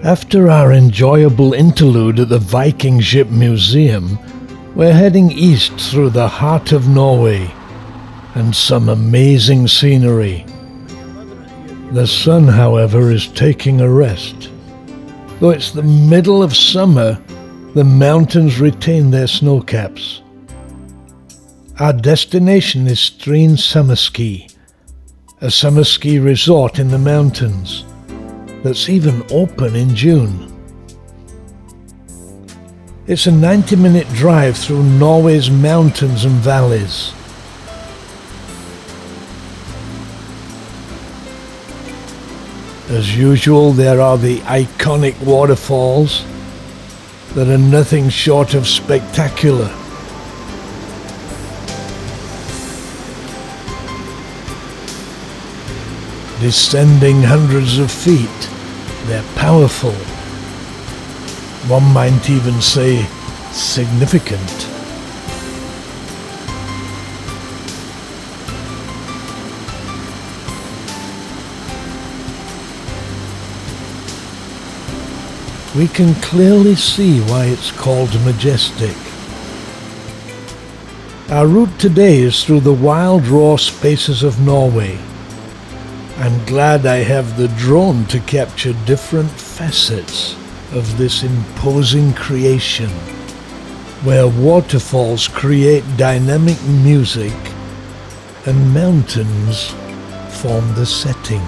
After our enjoyable interlude at the Viking Ship Museum, we're heading east through the heart of Norway and some amazing scenery. The sun, however, is taking a rest. Though it's the middle of summer, the mountains retain their snow caps. Our destination is Stryn Sommerski, a summer ski resort in the mountains that's even open in June. It's a 90-minute drive through Norway's mountains and valleys. As usual, there are the iconic waterfalls that are nothing short of spectacular. Descending hundreds of feet, they're powerful. One might even say significant. We can clearly see why it's called Majestic. Our route today is through the wild, raw spaces of Norway. I'm glad I have the drone to capture different facets of this imposing creation, where waterfalls create dynamic music and mountains form the setting.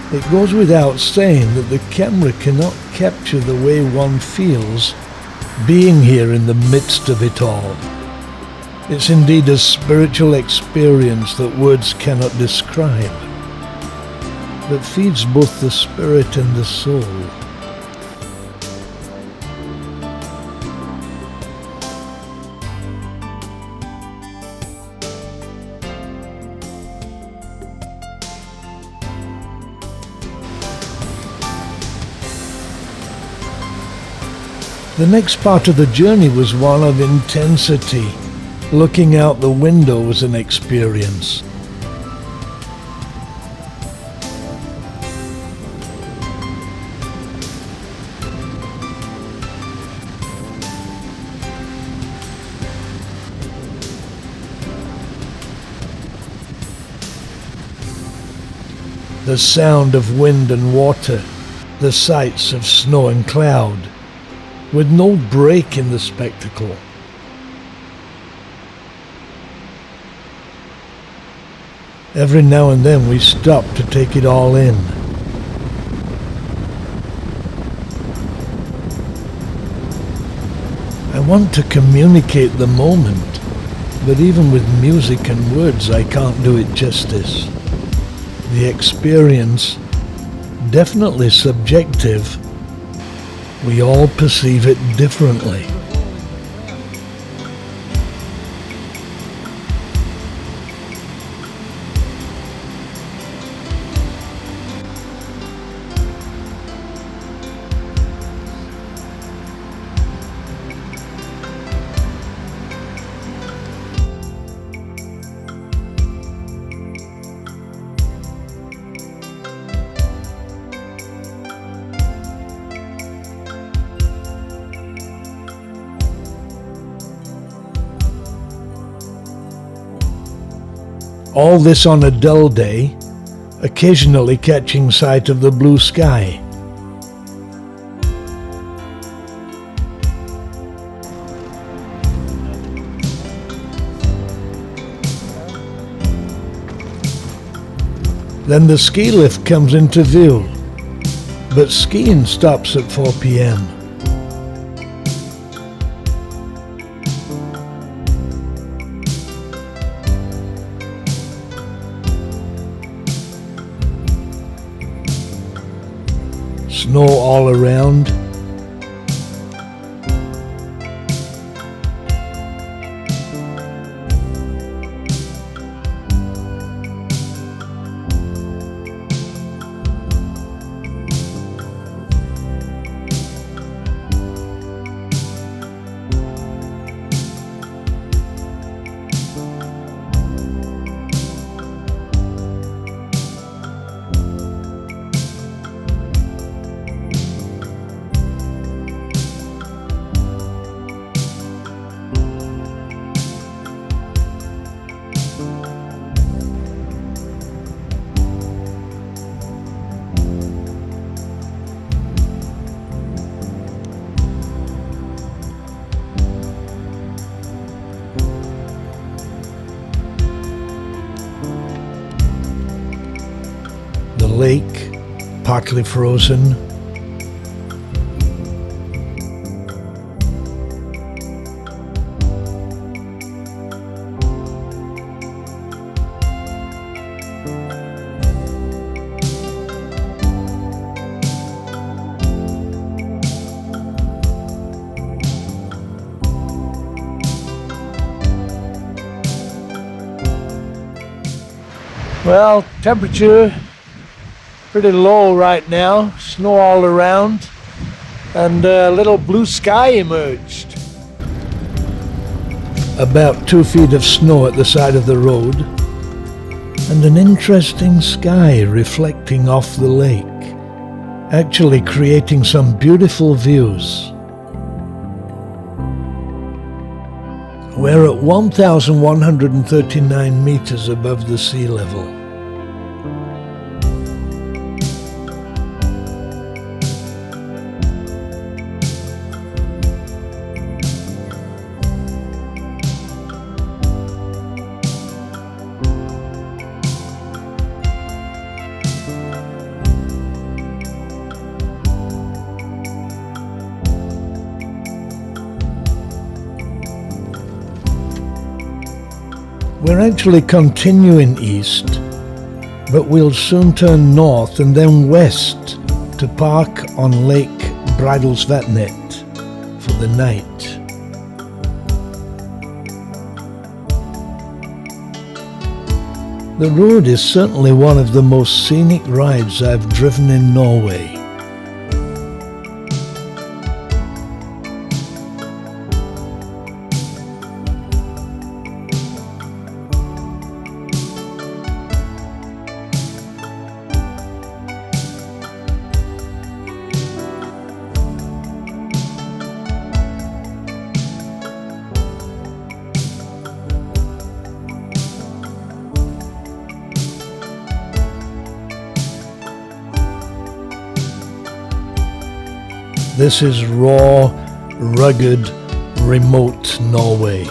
It goes without saying that the camera cannot capture the way one feels being here in the midst of it all. It's indeed a spiritual experience that words cannot describe, that feeds both the spirit and the soul. The next part of the journey was one of intensity. Looking out the window was an experience. The sound of wind and water, the sights of snow and cloud, with no break in the spectacle. Every now and then we stop to take it all in. I want to communicate the moment, but even with music and words I can't do it justice. The experience, definitely subjective, we all perceive it differently. All this on a dull day, occasionally catching sight of the blue sky. Then the ski lift comes into view, but skiing stops at 4 p.m. Snow all around. partly frozen. Well, temperature pretty low right now, snow all around, and a little blue sky emerged. About 2 feet of snow at the side of the road, and an interesting sky reflecting off the lake, actually creating some beautiful views. We're at 1,139 meters above the sea level. We're actually continuing east, but we'll soon turn north and then west to park on Lake Bridalsvatnet for the night. The road is certainly one of the most scenic rides I've driven in Norway. This is raw, rugged, remote Norway.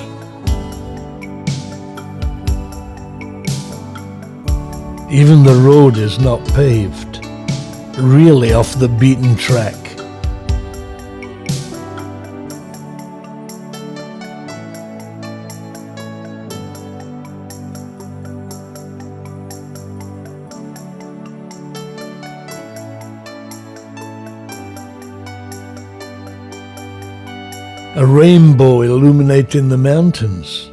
Even the road is not paved, really off the beaten track. A rainbow illuminating the mountains.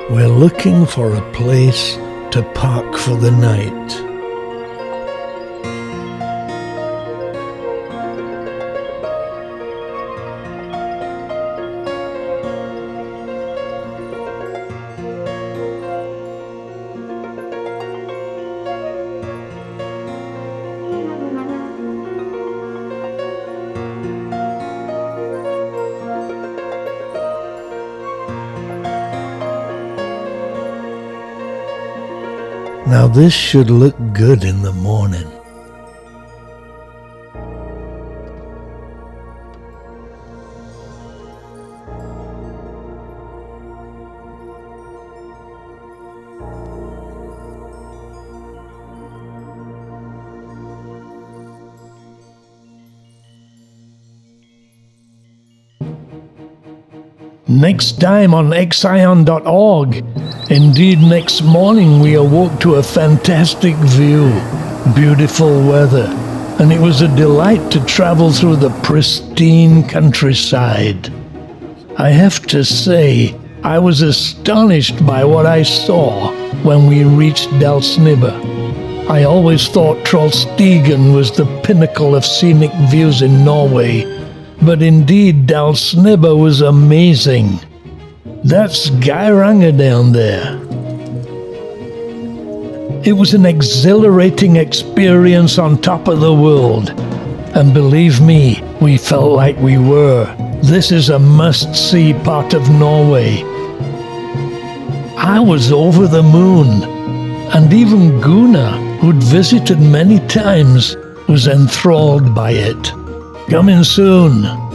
We're looking for a place to park for the night. Now this should look good in the morning. Next time on xion.org. Indeed, next morning we awoke to a fantastic view, beautiful weather, and it was a delight to travel through the pristine countryside. I have to say, I was astonished by what I saw when we reached Dalsnibba. I always thought Trollstigen was the pinnacle of scenic views in Norway, but indeed Dalsnibba was amazing. That's Geiranger down there. It was an exhilarating experience on top of the world, and believe me, we felt like we were. This is a must-see part of Norway. I was over the moon, and even Gunnar, who'd visited many times, was enthralled by it. Coming soon.